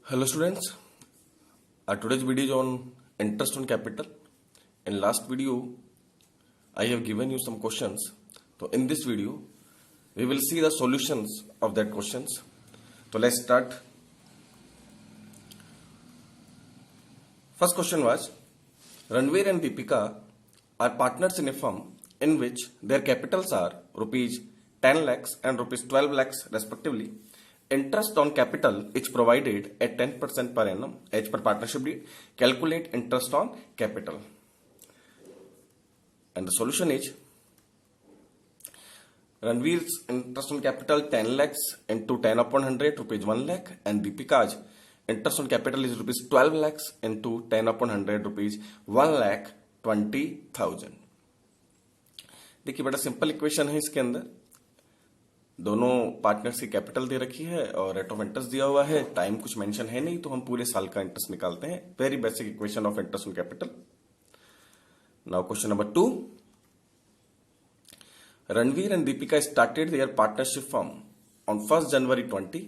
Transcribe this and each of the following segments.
Hello students, today's video is on interest on capital. In last video, I have given you some questions. So in this video, we will see the solutions of that questions. So let's start. First question was, Ranveer and Deepika are partners in a firm in which their capitals are rupees 10 lakhs and rupees 12 lakhs respectively. Interest on capital is provided at 10% per annum as per partnership deed. Calculate interest on capital. And the solution is Ranveer's interest on capital 10 lakhs into 10 upon 100 rupees 1 lakh, and Deepika's interest on capital is rupees 12 lakhs into 10 upon 100 rupees 1 lakh 20,000. देखिए बड़ा simple equation है इसके अंदर. दोनों partners की capital दे रखी है और रेट ऑफ इंटरेस्ट दिया हुआ है. टाइम कुछ मेंशन है नहीं, तो हम पूरे साल का इंटरेस्ट निकालते हैं. Very basic equation of interest on capital. Now question number 2. Ranveer and Deepika started their partnership firm on 1st January 20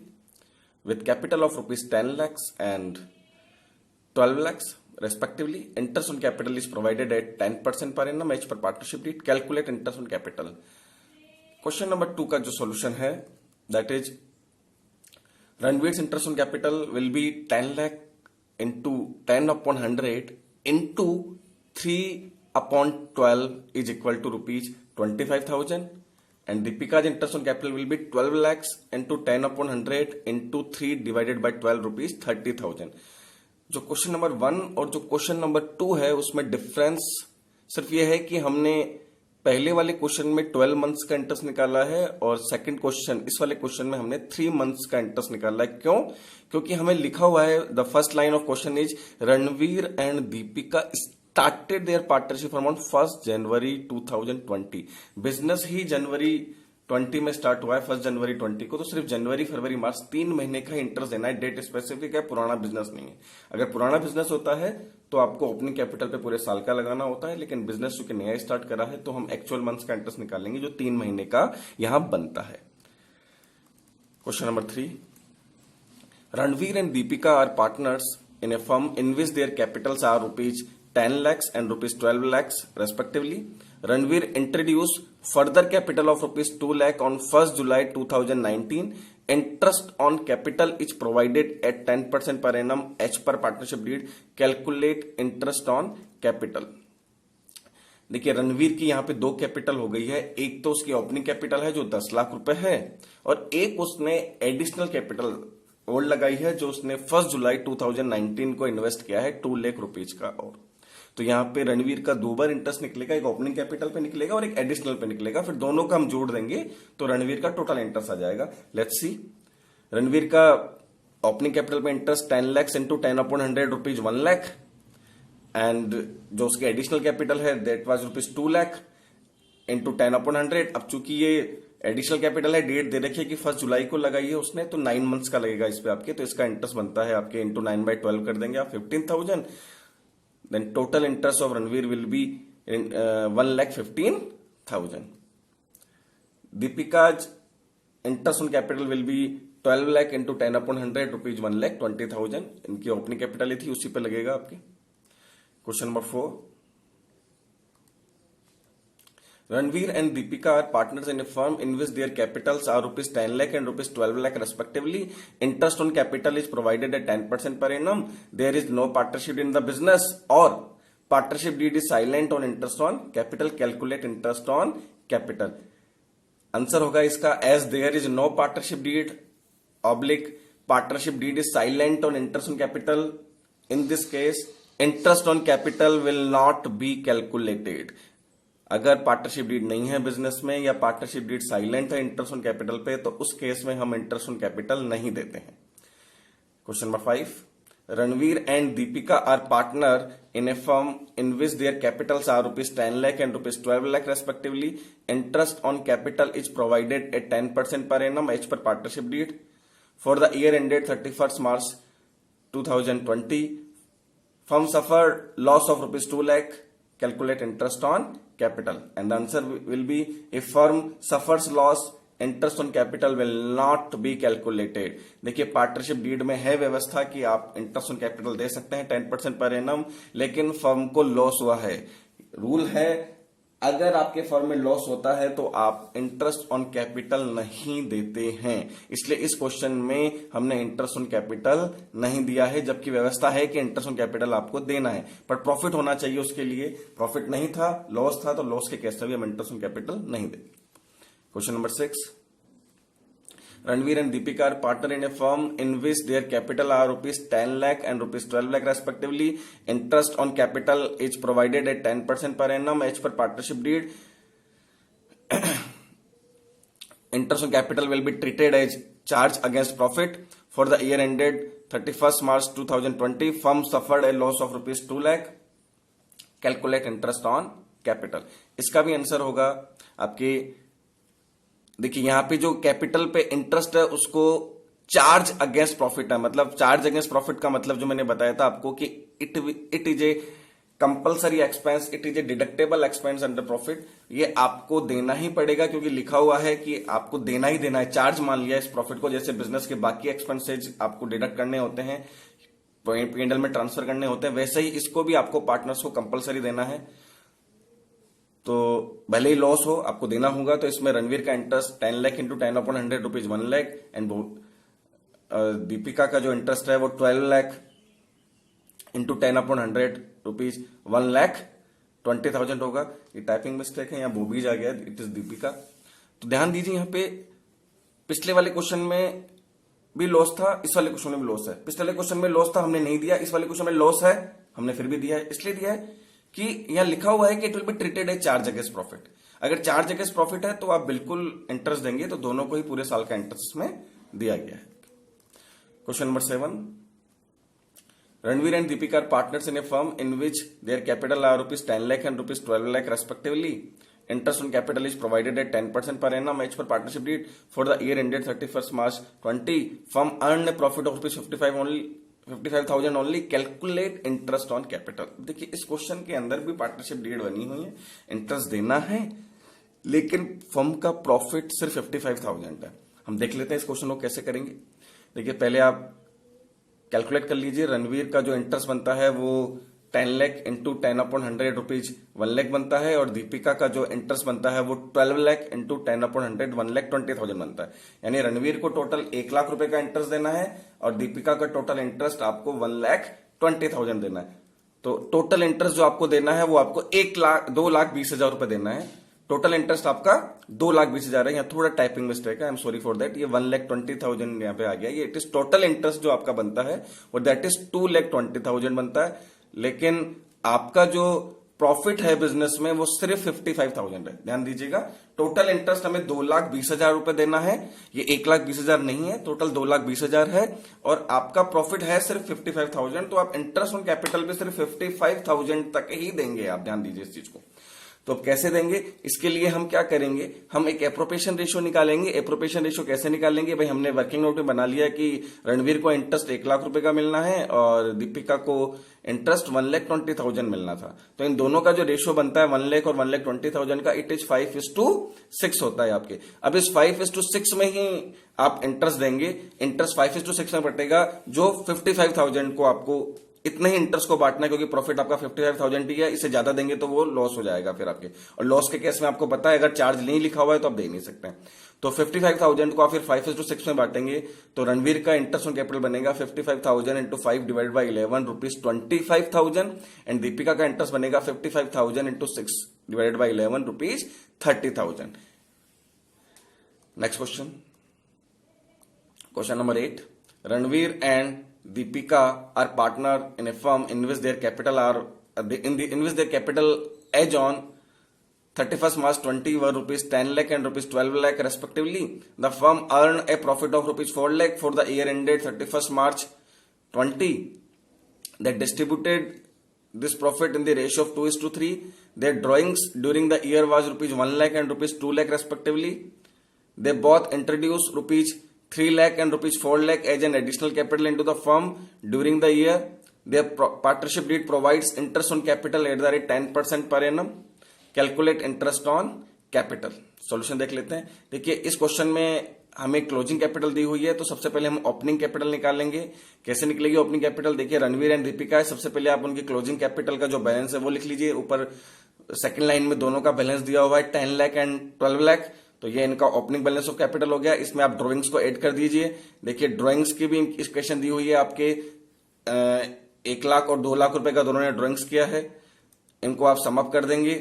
with capital of rupees 10 lakhs and 12 lakhs respectively. Interest on capital is provided at 10% per annum as per partnership deed. Calculate interest on capital. Question number 2 का जो solution है that is Ranveer's interest on capital will be 10 lakh into 10 upon 100 into 3 upon 12 is equal to rupees 25,000, and Deepika interest on capital will be 12 lakhs into 10 upon 100 into 3 divided by 12 rupees 30,000. जो question number 1 और जो question number 2 है उसमें difference सिर्फ ये है कि हमने पहले वाले क्वेश्चन में 12 मंथ्स का इंटरेस्ट निकाला है और सेकंड क्वेश्चन इस वाले क्वेश्चन में हमने 3 मंथ्स का इंटरेस्ट निकाला है. क्यों? क्योंकि हमें लिखा हुआ है the first line of question is Ranveer and Deepika started their partnership from 1st January 2020. Business ही जनवरी 20 में स्टार्ट हुआ है, 1st जनवरी 20 को. तो सिर्फ जनवरी फरवरी मार्च 3 महीने का इंटरेस्ट देना है. डेट स्पेसिफिक है, पुराना बिजनेस नहीं है. अगर पुराना बिजनेस होता है तो आपको ओपनिंग कैपिटल पे पूरे साल का लगाना होता है, लेकिन बिजनेस चूंकि नया स्टार्ट करा है तो हम एक्चुअल मंथ्स का इंटरेस्ट निकालेंगे जो 3 महीने का यहां बनता है. Question number 3. Ranveer and Deepika are partners in a firm in which their capitals are rupees 10 lakhs and rupees 12 lakhs respectively. Ranveer introduced further capital of rupees 2 lakh on 1st July 2019. Interest on capital is provided at 10% per annum as per partnership deed. Calculate interest on capital. देखिए रणवीर की यहाँ पे 2 capital हो गई है. एक तो उसकी ओपनिंग कैपिटल है जो 10 लाख रुपए है, और एक उसने एडिशनल कैपिटल और लगाई है जो उसने 1st जुलाई 2019 को इन्वेस्ट किया है 2 लाख रुपीज का. और तो यहाँ पे रणवीर का 2 बार इंटरेस्ट निकलेगा, एक ओपनिंग कैपिटल पे निकलेगा और एक एडिशनल पे निकलेगा. फिर दोनों का हम जोड़ देंगे तो रणवीर का टोटल इंटरेस्ट आ जाएगा. Let's see. रणवीर का ओपनिंग कैपिटल पे interest 10 lakhs into 10 upon 100 rupees 1 lakh, and जो उसकी एडिशनल कैपिटल है that was rupees 2 lakh into 10 upon 100. अब चूंकि ये एडिशनल कैपिटल है, डेट दे रखी है कि 1st जुलाई को लगाई है उसने, तो 9 मंथ्स का लगेगा इस पे आपके. तो इसका इंटरेस्ट बनता है आपके इंटू 9/12 कर देंगे आप 15,000. Then total interest of Ranveer will be 1,15,000. Deepika's interest on capital will be 12 lakh into 10 upon 100 rupees 1,20,000. इनकी ओपनिंग कैपिटल थी उसी पे लगेगा आपके. Question number 4. Ranveer and Deepika are partners in a firm in which their capitals are rupees 10 lakh and rupees 12 lakh respectively. Interest on capital is provided at 10% per annum. There is no partnership in the business, or partnership deed is silent on interest on capital. Calculate interest on capital. Answer होगा इसका as there is no partnership deed oblique partnership deed is silent on interest on capital. In this case, interest on capital will not be calculated. अगर partnership deed नहीं है business में या partnership deed silent है interest on capital पे, तो उस case में हम इंटरेस्ट ऑन कैपिटल नहीं देते हैं. Question number 5. Ranveer and Deepika are partner in a firm in which their capitals are rupees 10 lakh and rupees 12 lakh respectively. Interest on capital is provided at 10% per annum as per partnership deed. For the year ended 31st March 2020, firm suffered loss of rupees 2 lakh. Calculate interest on capital, and the answer will be if firm suffers loss, interest on capital will not be calculated. देखिए partnership deed में है व्यवस्था कि आप interest on capital दे सकते हैं 10% per annum, लेकिन firm को लॉस हुआ है, रूल है अगर आपके फर्म में लॉस होता है तो आप इंटरेस्ट ऑन कैपिटल नहीं देते हैं। इसलिए इस क्वेश्चन में हमने इंटरेस्ट ऑन कैपिटल नहीं दिया है, जबकि व्यवस्था है कि इंटरेस्ट ऑन कैपिटल आपको देना है, पर प्रॉफिट होना चाहिए उसके लिए। प्रॉफिट नहीं था, लॉस था, तो लॉस के केस में भी हम इंटरेस्ट ऑन कैपिटल नहीं देंगे। Question number 6, Ranveer and Deepika are partner in a firm in which their capital are rupees 10 lakh and rupees 12 lakh respectively. Interest on capital is provided at 10% per annum as per partnership deed. Interest on capital will be treated as charge against profit. For the year ended 31st March 2020, firm suffered a loss of rupees 2 lakh. Calculate interest on capital. इसका भी answer होगा आपकी, देखिए यहां पे जो capital पे interest है उसको चार्ज अगेंस्ट प्रॉफिट है, मतलब चार्ज अगेंस्ट प्रॉफिट का मतलब जो मैंने बताया था आपको कि it is a compulsory expense, it is a deductible expense under profit. ये आपको देना ही पड़ेगा क्योंकि लिखा हुआ है कि आपको देना ही देना है, चार्ज मान लिया इस प्रॉफिट को, जैसे बिजनेस के बाकी एक्सपेंसेज आपको डिडक्ट करने होते हैं, P&L में ट्रांसफर करने होते हैं, वैसे ही इसको भी आपको पार्टनर्स को कंपलसरी देना है। तो भले ही लॉस हो आपको देना होगा। तो इसमें रणवीर का interest 10 lakh into 10/100 rupees 1 lakh, and Deepika का जो इंटरेस्ट है वो 12 लाख इंटू 10/100 रुपीज 1,20,000 होगा। ये टाइपिंग मिस्टेक है, यहाँ बोबीज आ गया, इट इज दीपिका। तो ध्यान दीजिए यहाँ पे पिछले वाले क्वेश्चन में भी लॉस था, इस वाले क्वेश्चन में भी लॉस है। पिछले वाले क्वेश्चन में लॉस था, हमने नहीं दिया, इस वाले क्वेश्चन में लॉस है, हमने फिर भी दिया है। इसलिए दिया है कि यहां लिखा हुआ है कि it will be treated as charge against profit. अगर चार्ज अगेंस्ट प्रॉफिट है तो आप बिल्कुल इंटरेस्ट देंगे, तो दोनों को ही पूरे साल का इंटरेस्ट में दिया गया है। Question number 7, Ranveer and Deepika are partners in a firm in which their capital are rupees 10 lakh and rupees 12 lakh respectively. Interest on capital is provided at 10% per annum as per partnership deed. For the year ended 31st March 20, firm earned a profit of rupees 55,000 only. Calculate interest on capital. देखिए इस question के अंदर भी partnership deed बनी हुई है, interest देना है, लेकिन फर्म का प्रॉफिट सिर्फ 55,000 है। हम देख लेते हैं इस क्वेश्चन को कैसे करेंगे। देखिए पहले आप कैलकुलेट कर लीजिए। रणवीर का जो इंटरेस्ट बनता है वो 10 लाख इंटू 10/100 रुपीज 1 लाख बनता है, और दीपिका का जो इंटरेस्ट बनता है वो 12 लाख इंटू 10/100 1,20,000 बनता है। यानी रणवीर को टोटल 1 लाख रुपए का इंटरेस्ट देना है और दीपिका का टोटल इंटरेस्ट आपको 1,20,000 देना है। तो टोटल इंटरेस्ट जो आपको देना है वो आपको 2,20,000 रुपए देना है। टोटल इंटरेस्ट आपका 2,20,000 है। यहाँ थोड़ा टाइपिंग मिस्टेक है, I am sorry for that. ये 1,20,000 यहाँ पे आ गया। ये इट इज टोटल इंटरेस्ट जो आपका बनता है और दैट इज 2,20,000 बनता है, लेकिन आपका जो प्रॉफिट है बिजनेस में वो सिर्फ 55,000 है। ध्यान दीजिएगा, टोटल इंटरेस्ट हमें 2,20,000 रुपए देना है, ये 1,20,000 नहीं है, टोटल 2,20,000 है, और आपका प्रॉफिट है सिर्फ 55,000। तो आप इंटरेस्ट ऑन कैपिटल पे सिर्फ 55,000 तक ही देंगे। आप ध्यान दीजिए इस चीज को। तो अब कैसे देंगे, इसके लिए हम क्या करेंगे, हम एक एप्रोप्रिएशन रेशियो निकालेंगे। एप्रोप्रिएशन रेशियो कैसे निकालेंगे भाई, हमने वर्किंग नोट में बना लिया कि रणवीर को इंटरेस्ट 1 लाख रुपए का मिलना है और दीपिका को इंटरेस्ट 1,20,000 मिलना था। तो इन दोनों का जो रेशियो बनता है 1 लाख और 1,20,000 का, इट इज 5:6 होता है आपके। अब इस 5:6 में ही आप इंटरेस्ट देंगे। इंटरेस्ट 5:6 में बटेगा, जो 55,000 को आपको इतने ही इंटरेस्ट को बांटना है, क्योंकि प्रॉफिट आपका 55,000 ही है। इससे ज्यादा देंगे तो वो लॉस हो जाएगा फिर आपके, और लॉस के केस में आपको पता है अगर चार्ज नहीं लिखा हुआ है तो आप दे नहीं सकते। तो 55,000 को आप फिर 5:6 में बांटेंगे, तो रणवीर का इंटरेस्ट ऑन कैपिटल बनेगा 55,000 into 5 divide by 11 rupees 25,000, and Deepika का इंटरेस्ट बनेगा 55,000 into 6 divide by 11 rupees 30,000। Next question, question number 8, Ranveer and Deepika are partner in a firm in which their capital as on 31st March 20 were rupees 10 lakh and rupees 12 lakh respectively. The firm earned a profit of rupees 4 lakh for the year ended 31st March 20. They distributed this profit in the ratio of 2:3. Their drawings during the year was rupees 1 lakh and rupees 2 lakh respectively. They both introduced rupees 3 lakh and rupees 4 lakh as an additional capital into the firm during the year. Their partnership deed provides interest on capital at the rate 10% per annum. Calculate interest on capital. Solution देख लेते हैं। देखिए इस question में हमें closing capital दी हुई है, तो सबसे पहले हम ओपनिंग कैपिटल निकालेंगे। कैसे निकलेगी ओपनिंग कैपिटल? देखिए रणवीर एंड दीपिका है, सबसे पहले आप उनकी क्लोजिंग कैपिटल का जो बैलेंस है वो लिख लीजिए। ऊपर सेकंड लाइन में दोनों का बैलेंस दिया हुआ है 10 लाख एंड 12 लाख, तो ये इनका ओपनिंग बैलेंस ऑफ कैपिटल हो गया। इसमें आप ड्रॉइंग्स को ऐड कर दीजिए। देखिए ड्रॉइंग्स की भी इक्वेशन दी हुई है आपके 1 लाख और 2 लाख रुपए का दोनों ने ड्रॉइंग्स किया है, इनको आप सम अप कर देंगे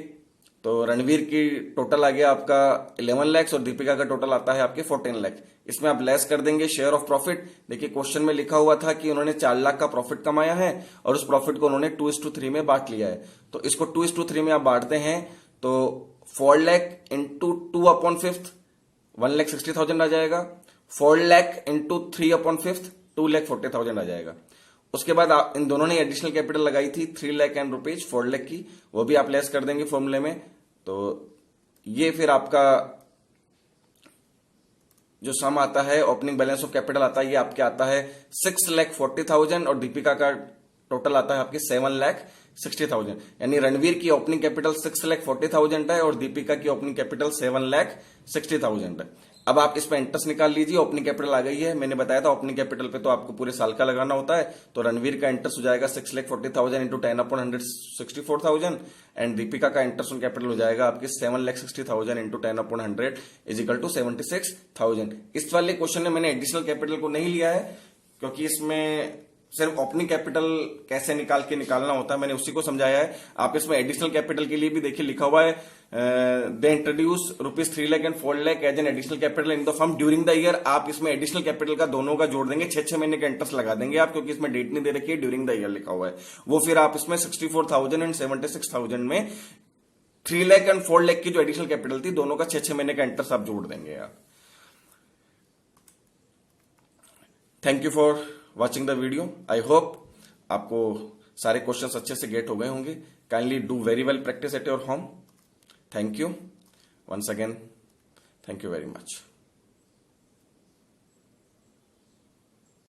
तो रणवीर की टोटल आ गया आपका 11 लाख और दीपिका का टोटल आता है आपके 14 लाख। इसमें आप लेस कर देंगे शेयर ऑफ प्रॉफिट। देखिए क्वेश्चन में लिखा हुआ था कि उन्होंने 4 लाख का प्रॉफिट कमाया है और उस प्रॉफिट को उन्होंने 2:3 में बांट लिया है, तो इसको 2:3 में आप बांटते हैं तो 4 लाख इंटू 2/5 1,60,000 आ जाएगा। 4 लाख इंटू 3/5 2,40,000 आ जाएगा। उसके बाद आप इन दोनों ने एडिशनल कैपिटल लगाई थी 3 लाख एंड रुपीज 4 लाख की, वो भी आप लेस कर देंगे फॉर्मूले में। तो ये फिर आपका जो सम आता है ओपनिंग बैलेंस ऑफ कैपिटल आता है, ये आपके आता है 6,40,000 और दीपिका का टोटल आता है आपके 7,60,000। यानी रणवीर की ओपनिंग कैपिटल 6,40,000 है और दीपिका की ओपनिंग कैपिटल 7,60,000 है। अब आप इसमें इंटरेस्ट निकाल लीजिए। ओपनिंग कैपिटल आ गई है, मैंने बताया था ओपनिंग कैपिटल पे तो आपको पूरे साल का लगाना होता है। तो रणवीर का इंटरेस्ट हो जाएगा 6,40,000 इंटू 10/100 64,000 एंड दीपिका का इंटरेस्ट ऑन कैपिटल हो जाएगा आपके 7,60,000 इंटू 10/100 इज इक्वल टू 76,000। इस वाले क्वेश्चन में मैंने एडिशनल कैपिटल को नहीं लिया है क्योंकि इसमें सिर्फ ओपनिंग कैपिटल कैसे निकालना होता है मैंने उसी को समझाया है। आप इसमें एडिशनल कैपिटल के लिए भी देखिए लिखा हुआ है they introduce ₹3 lakh and 4 lakh as an additional capital in the firm during the year. आप इसमें एडिशनल कैपिटल का दोनों का जोड़ देंगे, 6 महीने का इंटरेस्ट लगा देंगे आप, क्योंकि इसमें डेट नहीं दे रखी है, ड्यूरिंग द ईयर लिखा हुआ है। वो फिर आप इसमें 64,000 एंड 76,000 में 3 लाख एंड 4 लाख की जो एडिशनल कैपिटल थी दोनों का 6 महीने का इंटरेस्ट आप जोड़ देंगे आप। Thank you for watching the video. I hope आपको सारे क्वेश्चंस अच्छे से गेट हो गए होंगे। Kindly do very well practice at your home. Thank you once again, thank you very much.